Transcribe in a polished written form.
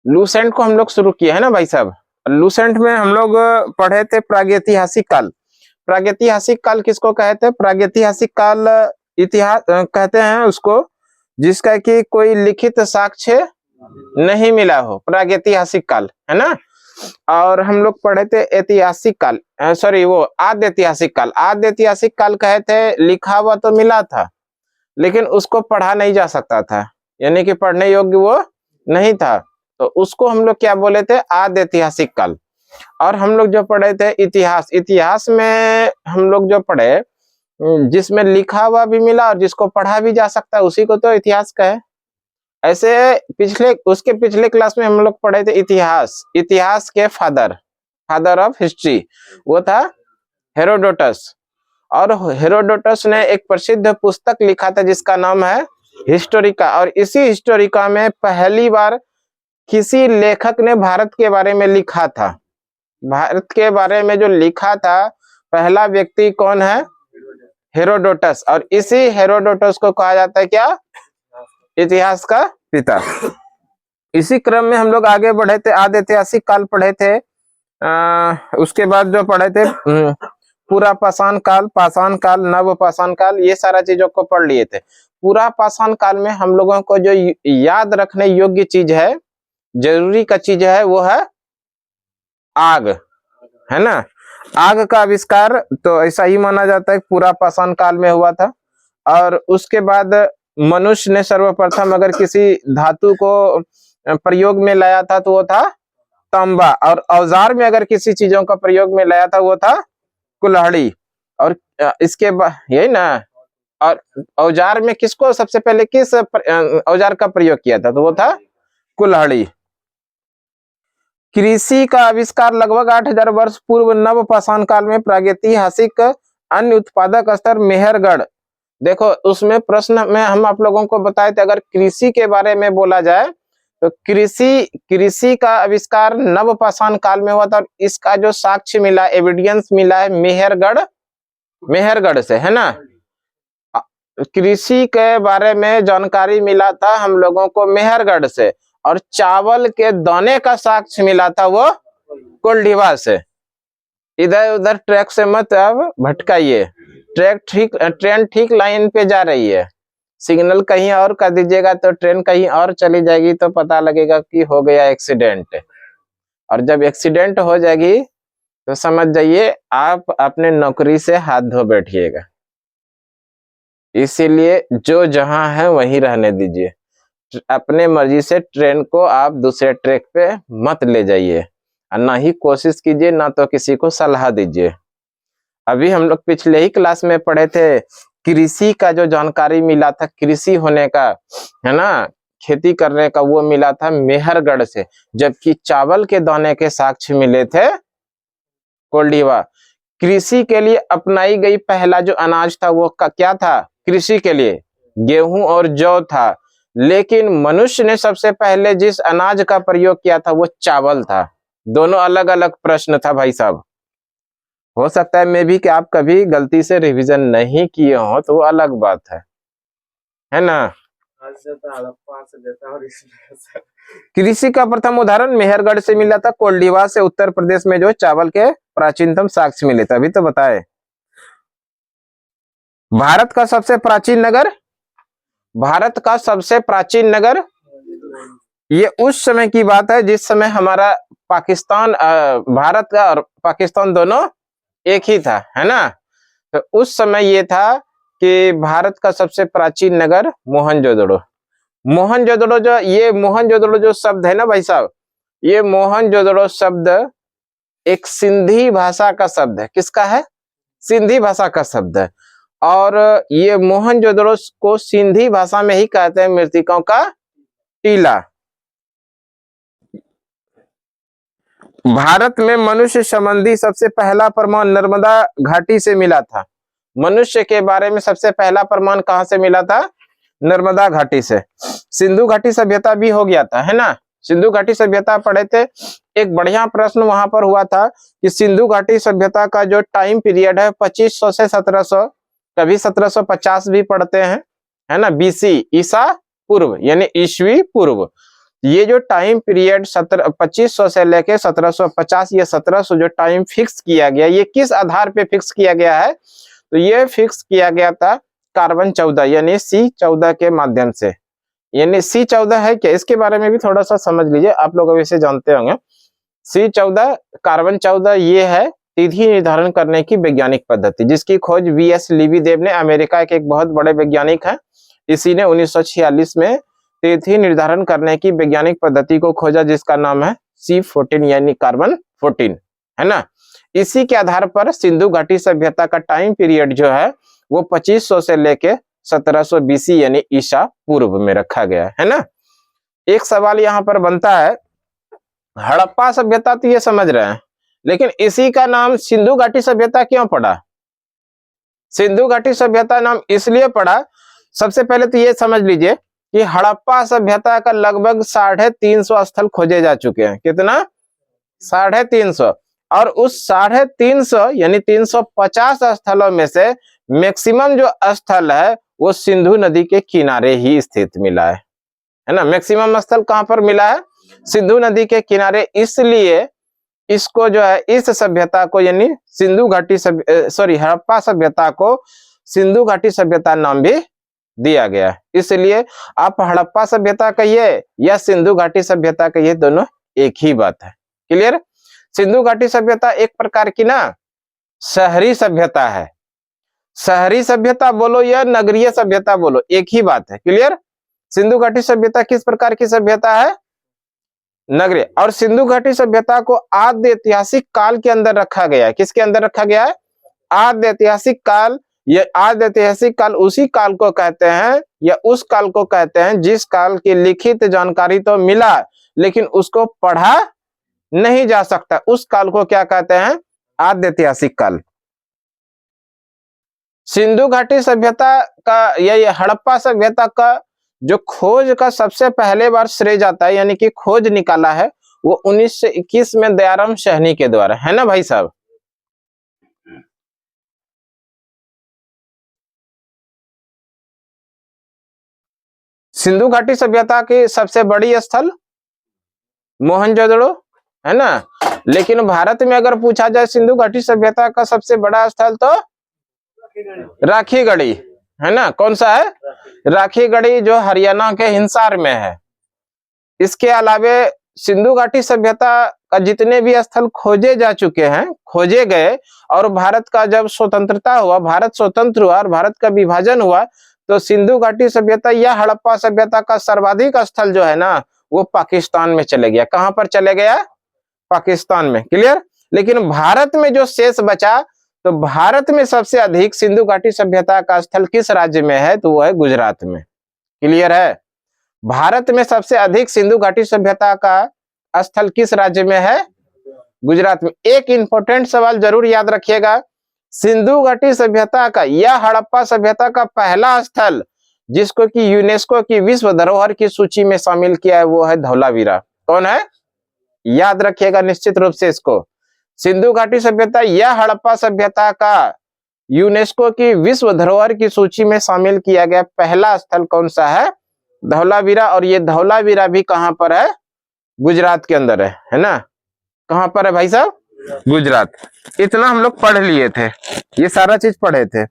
Lucent को हम लोग शुरू किए है ना भाई साहब। लूसेंट में हम लोग पढ़े थे प्रागैतिहासिक काल। प्रागैतिहासिक काल किसको कहते हैं? प्रागैतिहासिक काल इतिहास कहते हैं उसको जिसका कि कोई लिखित साक्ष्य नहीं मिला हो, प्रागैतिहासिक काल, है ना। और हम लोग पढ़े थे ऐतिहासिक काल, सॉरी वो आद्य ऐतिहासिक काल। आद्य ऐतिहासिक काल कहे थे लिखा हुआ तो मिला था लेकिन उसको पढ़ा नहीं जा सकता था, यानी कि पढ़ने योग्य वो नहीं था, तो उसको हम लोग क्या बोले थे? आद्य ऐतिहासिक काल। और हम लोग जो पढ़े थे इतिहास, इतिहास में हम लोग जो पढ़े जिसमें लिखा हुआ भी मिला और जिसको पढ़ा भी जा सकता है उसी को तो इतिहास कहे। ऐसे उसके पिछले क्लास में हम लोग पढ़े थे इतिहास। इतिहास के फादर ऑफ हिस्ट्री वो था हेरोडोटस। और हेरोडोटस ने एक प्रसिद्ध पुस्तक लिखा था जिसका नाम है हिस्टोरिका। और इसी हिस्टोरिका में पहली बार किसी लेखक ने भारत के बारे में लिखा था। भारत के बारे में जो लिखा था पहला व्यक्ति कौन है? हेरोडोटस। और इसी हेरोडोटस को कहा जाता है क्या? इतिहास का पिता। इसी क्रम में हम लोग आगे बढ़े थे, आद्य ऐतिहासिक काल पढ़े थे। उसके बाद जो पढ़े थे पूरा पाषाण काल, पाषाण काल, नव पाषाण काल, ये सारा चीजों को पढ़ लिए थे। पूरा पाषाण काल में हम लोगों को जो याद रखने योग्य चीज है, जरूरी का चीज है, वो है आग, है ना। आग का आविष्कार तो ऐसा ही माना जाता है पूरा पाषाण काल में हुआ था। और उसके बाद मनुष्य ने सर्वप्रथम अगर किसी धातु को प्रयोग में लाया था तो वो था तांबा। और औजार में अगर किसी चीजों का प्रयोग में लाया था वो था कुल्हाड़ी। और इसके बाद यही ना। और औजार में किसको सबसे पहले किस औजार का प्रयोग किया था? तो वो था कुल्हाड़ी। कृषि का आविष्कार लगभग 8000 वर्ष पूर्व नव पाषाण काल में प्रागैतिहासिक अन्य उत्पादक स्तर मेहरगढ़। देखो उसमें प्रश्न में हम आप लोगों को बताए थे, अगर कृषि के बारे में बोला जाए तो कृषि का आविष्कार नव पाषाण काल में हुआ था। और इसका जो साक्ष्य मिला, एविडेंस मिला है मेहरगढ़ से, है ना। कृषि के बारे में जानकारी मिला था हम लोगों को मेहरगढ़ से। और चावल के दाने का साक्ष्य मिला था वो कोल्डिवा से। इधर उधर ट्रैक से मत अब भटकाइए, ट्रेन ठीक लाइन पे जा रही है। सिग्नल कहीं और कर दीजिएगा तो ट्रेन कहीं और चली जाएगी तो पता लगेगा कि हो गया एक्सीडेंट। और जब एक्सीडेंट हो जाएगी तो समझ जाइए आप अपने नौकरी से हाथ धो बैठिएगा। इसीलिए जो जहां है वहीं रहने दीजिए। अपने मर्जी से ट्रेन को आप दूसरे ट्रैक पे मत ले जाइए, और ना ही कोशिश कीजिए, ना तो किसी को सलाह दीजिए। अभी हम लोग पिछले ही क्लास में पढ़े थे कृषि का जो जानकारी मिला था, कृषि होने का, है ना, खेती करने का, वो मिला था मेहरगढ़ से। जबकि चावल के दाने के साक्ष्य मिले थे कोल्डिवा। कृषि के लिए अपनाई गई पहला जो अनाज था वो क्या था? कृषि के लिए गेहूं और जौ था। लेकिन मनुष्य ने सबसे पहले जिस अनाज का प्रयोग किया था वो चावल था। दोनों अलग अलग प्रश्न था भाई साहब। हो सकता है मे भी कि आप कभी गलती से रिवीजन नहीं किए हो तो वो अलग बात है ना। कृषि का प्रथम उदाहरण मेहरगढ़ से मिला था, कोल्डिवा से उत्तर प्रदेश में जो चावल के प्राचीनतम साक्ष्य मिले थे। अभी तो बताए। भारत का सबसे प्राचीन नगर, भारत का सबसे प्राचीन नगर, ये उस समय की बात है जिस समय हमारा पाकिस्तान, भारत का और पाकिस्तान दोनों एक ही था, है ना। तो उस समय ये था कि भारत का सबसे प्राचीन नगर मोहनजोदड़ो। मोहनजोदड़ो जो, ये मोहनजोदड़ो जो शब्द है ना भाई साहब, ये मोहनजोदड़ो शब्द एक सिंधी भाषा का शब्द है। किसका है? सिंधी भाषा का शब्द है। और ये मोहनजोदड़ो को सिंधी भाषा में ही कहते हैं मृतकों का टीला। भारत में मनुष्य संबंधी सबसे पहला प्रमाण नर्मदा घाटी से मिला था। मनुष्य के बारे में सबसे पहला प्रमाण कहां से मिला था? नर्मदा घाटी से। सिंधु घाटी सभ्यता भी हो गया था, है ना। सिंधु घाटी सभ्यता पढ़े थे। एक बढ़िया प्रश्न वहां पर हुआ था कि सिंधु घाटी सभ्यता का जो टाइम पीरियड है 2500 से 1700, कभी 1750 भी पढ़ते हैं, है ना, बीसी, ईसा पूर्व यानी ईस्वी पूर्व। ये जो टाइम पीरियड 2500 से लेके 1750 ये 1700 जो टाइम फिक्स किया गया, ये किस आधार पे फिक्स किया गया है? तो ये फिक्स किया गया था कार्बन 14 यानी C14 के माध्यम से। यानी C14 है क्या, इसके बारे में भी थोड़ा सा समझ लीजिए, आप लोग वैसे जानते होंगे। C14 कार्बन 14 ये है तिथि निर्धारण करने की वैज्ञानिक पद्धति, जिसकी खोज VS लीबीदेव ने, अमेरिका के एक बहुत बड़े वैज्ञानिक है, इसी ने 1946 में तिथि निर्धारण करने की वैज्ञानिक पद्धति को खोजा, जिसका नाम है C14 यानी कार्बन 14, है ना। इसी के आधार पर सिंधु घाटी सभ्यता का टाइम पीरियड जो है वो 2500 से लेके 1700 BC यानी ईसा पूर्व में रखा गया है ना। एक सवाल यहाँ पर बनता है, हड़प्पा सभ्यता तो ये समझ रहे हैं, लेकिन इसी का नाम सिंधु घाटी सभ्यता क्यों पड़ा? सिंधु घाटी सभ्यता नाम इसलिए पड़ा, सबसे पहले तो ये समझ लीजिए कि हड़प्पा सभ्यता का लगभग 350 स्थल खोजे जा चुके हैं। कितना? 350। और उस 350 यानी 350 स्थलों में से मैक्सिमम जो स्थल है वो सिंधु नदी के किनारे ही स्थित मिला है ना। मैक्सिमम स्थल कहां पर मिला है? सिंधु नदी के किनारे। इसलिए इसको जो है, इस सभ्यता को यानी सिंधु घाटी हड़प्पा सभ्यता को सिंधु घाटी सभ्यता नाम भी दिया गया। इसलिए आप हड़प्पा सभ्यता कहिए या सिंधु घाटी सभ्यता कहिए, दोनों एक ही बात है। क्लियर? सिंधु घाटी सभ्यता एक प्रकार की ना शहरी सभ्यता है। शहरी सभ्यता बोलो या नगरीय सभ्यता बोलो, एक ही बात है। क्लियर? सिंधु घाटी सभ्यता किस प्रकार की सभ्यता है? नगरीय। और सिंधु घाटी सभ्यता को आद्य ऐतिहासिक काल के अंदर रखा गया है। किसके अंदर रखा गया है? आद्य ऐतिहासिक काल। ये आद्य ऐतिहासिक काल उसी काल को कहते हैं या उस काल को कहते हैं जिस काल की लिखित जानकारी तो मिला लेकिन उसको पढ़ा नहीं जा सकता, उस काल को क्या कहते हैं? आद्य ऐतिहासिक काल। सिंधु घाटी सभ्यता का या ये हड़प्पा सभ्यता का जो खोज का सबसे पहले बार श्रेय जाता है, यानी कि खोज निकाला है, वो 1921 में दयाराम सहनी के द्वारा, है ना भाई साहब। सिंधु घाटी सभ्यता की सबसे बड़ी स्थल मोहनजोदड़ो, है ना। लेकिन भारत में अगर पूछा जाए सिंधु घाटी सभ्यता का सबसे बड़ा स्थल तो राखीगढ़ी, है ना। कौन सा है? राखीगढ़ी, जो हरियाणा के हिसार में है। इसके अलावे सिंधु घाटी सभ्यता का जितने भी स्थल खोजे जा चुके हैं, खोजे गए, और भारत का जब स्वतंत्रता हुआ, भारत स्वतंत्र हुआ और भारत का विभाजन हुआ, तो सिंधु घाटी सभ्यता या हड़प्पा सभ्यता का सर्वाधिक स्थल जो है ना वो पाकिस्तान में चले गया। कहां पर चले गया? पाकिस्तान में। क्लियर? लेकिन भारत में जो शेष बचा, तो भारत में सबसे अधिक सिंधु घाटी सभ्यता का स्थल किस राज्य में है? तो वो है गुजरात में। क्लियर है? भारत में सबसे अधिक सिंधु घाटी सभ्यता का स्थल किस राज्य में है? गुजरात में। एक इंपॉर्टेंट सवाल जरूर याद रखिएगा, सिंधु घाटी सभ्यता का या हड़प्पा सभ्यता का पहला स्थल जिसको कि यूनेस्को की विश्व धरोहर की सूची में शामिल किया है वो है धौलावीरा। कौन है? याद रखिएगा निश्चित रूप से इसको। सिंधु घाटी सभ्यता या हड़प्पा सभ्यता का यूनेस्को की विश्व धरोहर की सूची में शामिल किया गया पहला स्थल कौन सा है? धौलावीरा। और ये धौलावीरा भी कहां पर है? गुजरात के अंदर है ना। कहां पर है भाई साहब? गुजरात। इतना हम लोग पढ़ लिए थे, ये सारा चीज पढ़े थे।